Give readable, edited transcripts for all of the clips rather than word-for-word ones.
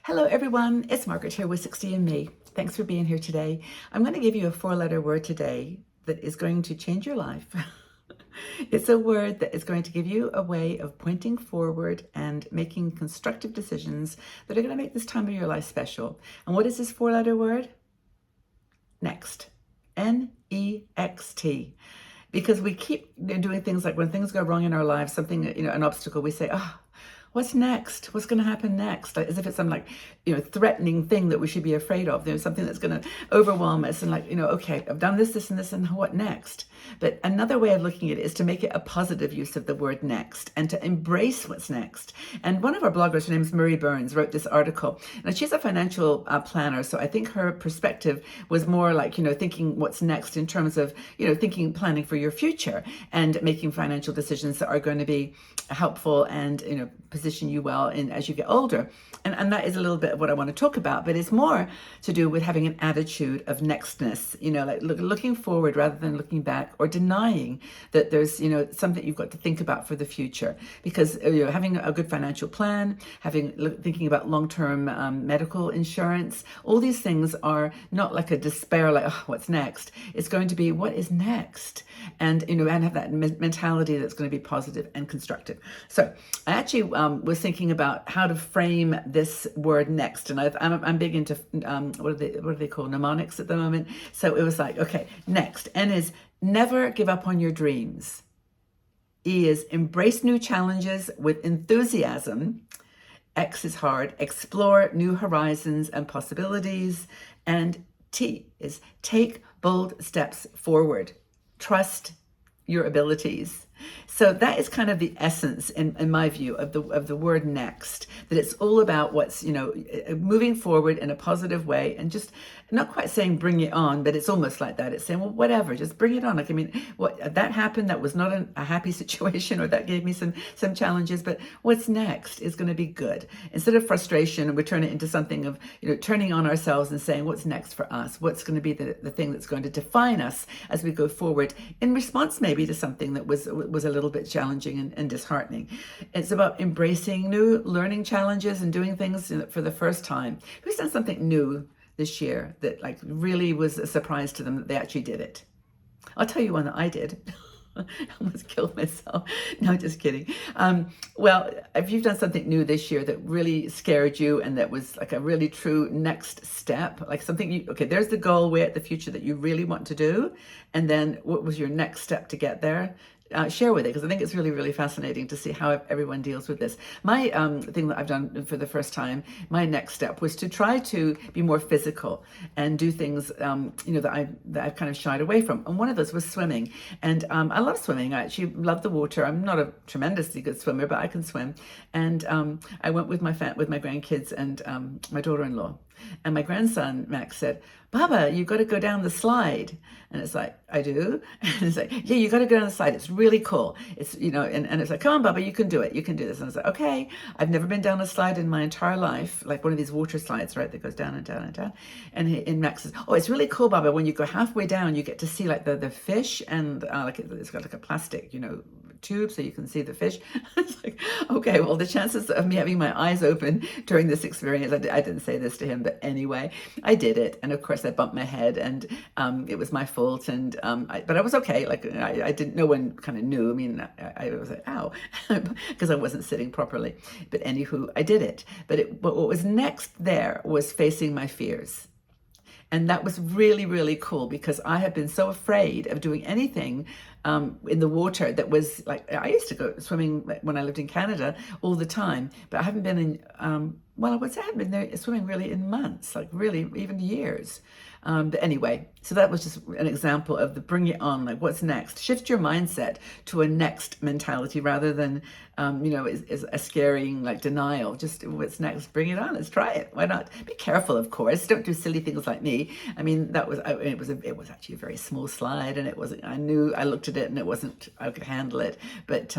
Hello everyone, it's Margaret here with 60 and Me. Thanks for being here today. I'm going to give you a 4-letter word today that is going to change your life. It's a word that is going to give you a way of pointing forward and making constructive decisions that are going to make this time of your life special. And what is this 4-letter word? Next. N-E-X-T. Because we keep doing things like when things go wrong in our lives, something, an obstacle, we say, what's next? What's going to happen next? Like, as if it's some threatening thing that we should be afraid of. There's something that's going to overwhelm us and okay, I've done this, this, and this, and what next? But another way of looking at it is to make it a positive use of the word next and to embrace what's next. And one of our bloggers, her name is Marie Burns, wrote this article. Now, she's a financial planner, so I think her perspective was more like, thinking what's next in terms of, planning for your future and making financial decisions that are going to be helpful and, position you well in as you get older. And that is a little bit of what I want to talk about, but it's more to do with having an attitude of nextness, looking forward rather than looking back, or denying that there's, something you've got to think about for the future. Because, having a good financial plan, thinking about long-term medical insurance, all these things are not like a despair, like, oh, what's next? It's going to be, what is next? And, and have that mentality that's going to be positive and constructive. So I actually was thinking about how to frame this word next. And I'm big into, what do they call mnemonics at the moment? So it was like, okay, next. N is never give up on your dreams. E is embrace new challenges with enthusiasm. X is hard, explore new horizons and possibilities. And T is take bold steps forward. Trust your abilities. So that is kind of the essence, in my view, of the word next, that it's all about what's, moving forward in a positive way, and just not quite saying bring it on, but it's almost like that. It's saying, well, whatever, just bring it on. Like, what that happened, that was not a happy situation, or that gave me some challenges, but what's next is going to be good. Instead of frustration, we turn it into something of, turning on ourselves and saying, what's next for us? What's going to be the thing that's going to define us as we go forward, in response maybe to something that was a little bit challenging and disheartening. It's about embracing new learning challenges and doing things for the first time. Who's done something new this year that really was a surprise to them that they actually did it? I'll tell you one that I did. I almost killed myself. No, just kidding. Well, if you've done something new this year that really scared you and that was like a really true next step, like something there's the goal way at the future that you really want to do. And then what was your next step to get there? Share with it, because I think it's really, really fascinating to see how everyone deals with this. My thing that I've done for the first time, my next step was to try to be more physical and do things, that I've kind of shied away from. And one of those was swimming. And I love swimming. I actually love the water. I'm not a tremendously good swimmer, but I can swim. And I went with my grandkids and my daughter-in-law. And my grandson, Max, said, Baba, you've got to go down the slide. And it's like, I do? And it's like, yeah, you got to go down the slide. It's really cool. It's, and it's like, come on, Baba, you can do it. You can do this. And I was like, okay. I've never been down a slide in my entire life, like one of these water slides, right, that goes down and down and down. And Max says, oh, it's really cool, Baba. When you go halfway down, you get to see the fish, and it's got a plastic, tube so you can see the fish. It's like, okay, well, the chances of me having my eyes open during this experience, I didn't say this to him, but anyway, I did it. And of course I bumped my head, and it was my fault. And but I was okay. I didn't, no one kind of knew. I was like, ow, because I wasn't sitting properly. But anywho, I did it. But what was next there was facing my fears. And that was really, really cool, because I had been so afraid of doing anything in the water that was I used to go swimming when I lived in Canada all the time, but I haven't been in, I would say I haven't been there swimming really in months, really even years. But anyway, so that was just an example of the bring it on, what's next. Shift your mindset to a next mentality rather than, is a scaring denial. Just what's next, bring it on, let's try it. Why not? Be careful, of course. Don't do silly things like me. It was actually a very small slide, and I looked looked at it and it wasn't, I could handle it. But,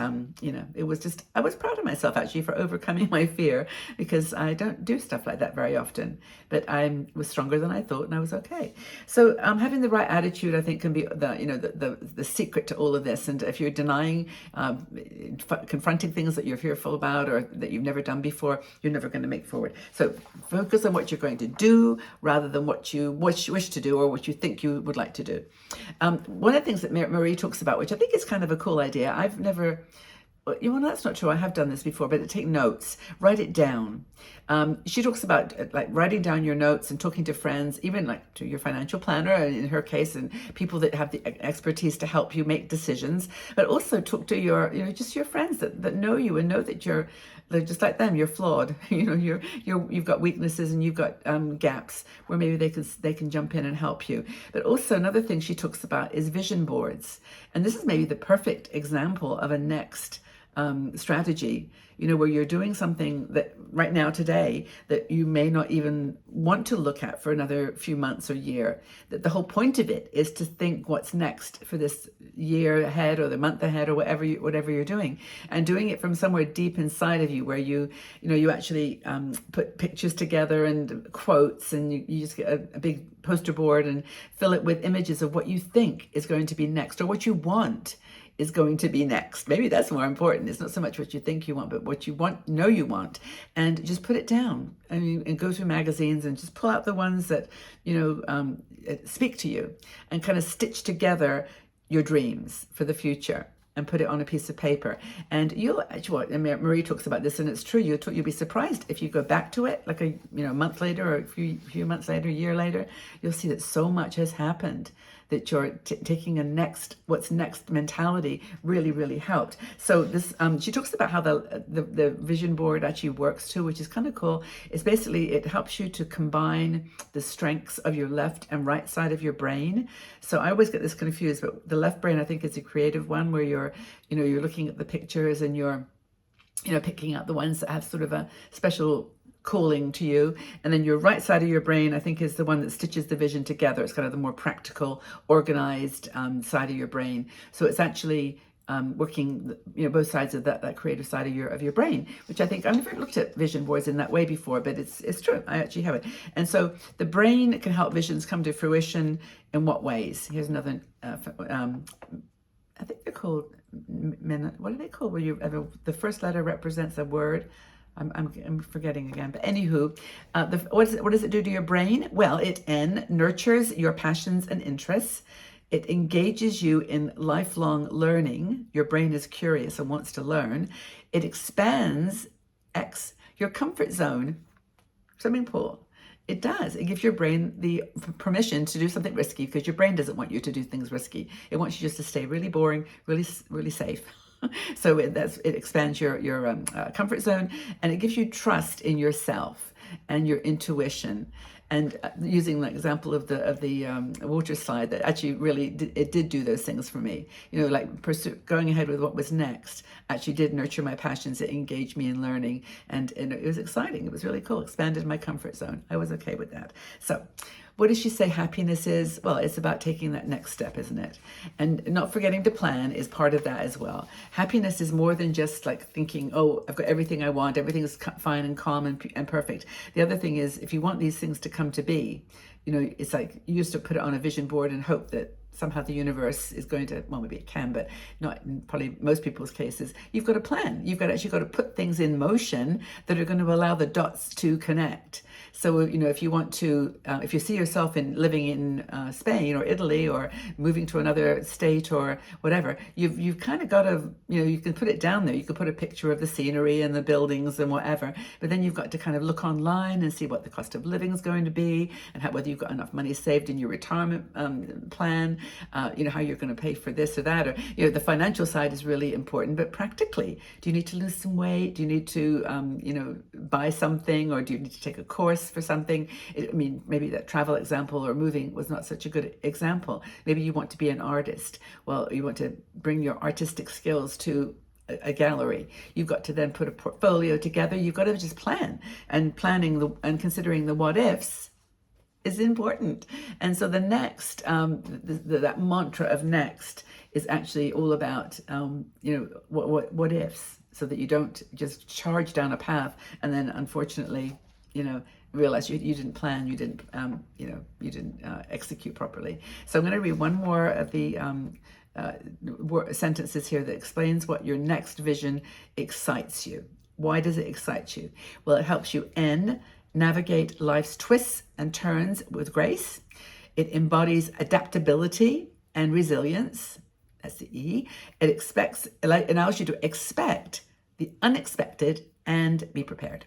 it was just, I was proud of myself actually for overcoming my fear, because I don't do stuff like that very often. But I was stronger than I thought, and I was okay. So having the right attitude, I think, can be the secret to all of this. And if you're denying, confronting things that you're fearful about or that you've never done before, you're never going to make forward. So focus on what you're going to do rather than what you wish to do or what you think you would like to do. One of the things that Marie talks about, which I think is kind of a cool idea, I've never, that's not true. I have done this before, but take notes, write it down. She talks about like writing down your notes and talking to friends, even like to your financial planner in her case, and people that have the expertise to help you make decisions, but also talk to your, just your friends that know you and know that they're just like them. You're flawed. You've got weaknesses and you've got gaps where maybe they can jump in and help you. But also another thing she talks about is vision boards, and this is maybe the perfect example of a next strategy, where you're doing something that right now today that you may not even want to look at for another few months or year. That the whole point of it is to think what's next for this year ahead or the month ahead or whatever you're doing, and doing it from somewhere deep inside of you where you actually put pictures together and quotes, and you just get a big poster board and fill it with images of what you think is going to be next or what you want is going to be next. Maybe that's more important. It's not so much what you think you want, but what you want, and just put it down. And go through magazines and just pull out the ones that, speak to you, and kind of stitch together your dreams for the future and put it on a piece of paper. And you'll actually, Marie talks about this, and it's true, you'll be surprised if you go back to it like a month later or a few months later, a year later, you'll see that so much has happened, that you're taking what's next mentality really, really helped. So this, she talks about how the vision board actually works too, which is kind of cool. It's basically, it helps you to combine the strengths of your left and right side of your brain. So I always get this confused, but the left brain, I think, is a creative one where you're looking at the pictures and you're, picking out the ones that have sort of a special calling to you. And then your right side of your brain, I think, is the one that stitches the vision together. It's kind of the more practical, organized side of your brain. So it's actually working, both sides of that creative side of your brain, which I think, I've never looked at vision boards in that way before, but it's true. I actually have it. And so the brain can help visions come to fruition in what ways? Here's another, I think they're called, what are they called? Where the first letter represents a word. I'm forgetting again, but anywho, what does it do to your brain? Well, it nurtures your passions and interests. It engages you in lifelong learning. Your brain is curious and wants to learn. It expands your comfort zone. Swimming pool. It does. It gives your brain the permission to do something risky, because your brain doesn't want you to do things risky. It wants you just to stay really boring, really, really safe. So it expands your comfort zone, and it gives you trust in yourself and your intuition. And using the example of the water slide, that actually really did do those things for me. Like going ahead with what was next actually did nurture my passions. It engaged me in learning, and it was exciting. It was really cool. Expanded my comfort zone. I was okay with that. So what does she say happiness is? Well, it's about taking that next step, isn't it? And not forgetting to plan is part of that as well. Happiness is more than just like thinking, oh, I've got everything I want, everything is fine and calm and perfect. The other thing is, if you want these things to come to be, it's like you used to put it on a vision board and hope that somehow the universe is going to, well, maybe it can, but not in probably most people's cases. You've got to plan. You've got to put things in motion that are going to allow the dots to connect. So, if you want to, if you see yourself living in Spain or Italy or moving to another state or whatever, you've kind of got to, you can put it down there. You can put a picture of the scenery and the buildings and whatever, but then you've got to kind of look online and see what the cost of living is going to be, and whether you've got enough money saved in your retirement plan, how you're going to pay for this or that, or, the financial side is really important, but practically, do you need to lose some weight? Do you need to, buy something, or do you need to take a course for something? Maybe that travel example or moving was not such a good example. Maybe you want to be an artist. Well, you want to bring your artistic skills to a gallery. You've got to then put a portfolio together. You've got to just plan, and planning and considering the what ifs is important. And so the next, that mantra of next is actually all about, what ifs, so that you don't just charge down a path and then unfortunately, realize you didn't plan, you didn't, you didn't execute properly. So I'm going to read one more of the sentences here that explains what your next vision excites you. Why does it excite you? Well, it helps you navigate life's twists and turns with grace. It embodies adaptability and resilience. That's the E. It allows you to expect the unexpected and be prepared.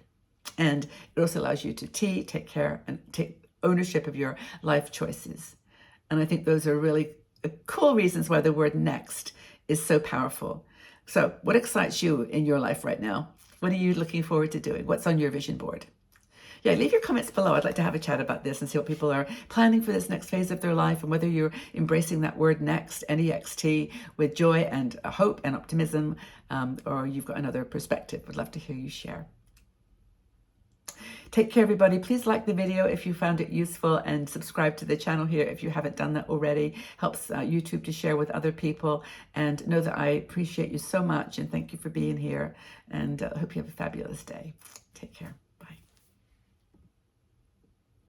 And it also allows you to take care and take ownership of your life choices. And I think those are really cool reasons why the word next is so powerful. So what excites you in your life right now? What are you looking forward to doing? What's on your vision board? Yeah, leave your comments below. I'd like to have a chat about this and see what people are planning for this next phase of their life, and whether you're embracing that word next, N-E-X-T, with joy and hope and optimism, or you've got another perspective. Would love to hear you share. Take care, everybody. Please like the video if you found it useful, and subscribe to the channel here if you haven't done that already. Helps YouTube to share with other people. And know that I appreciate you so much, and thank you for being here. And I hope you have a fabulous day. Take care.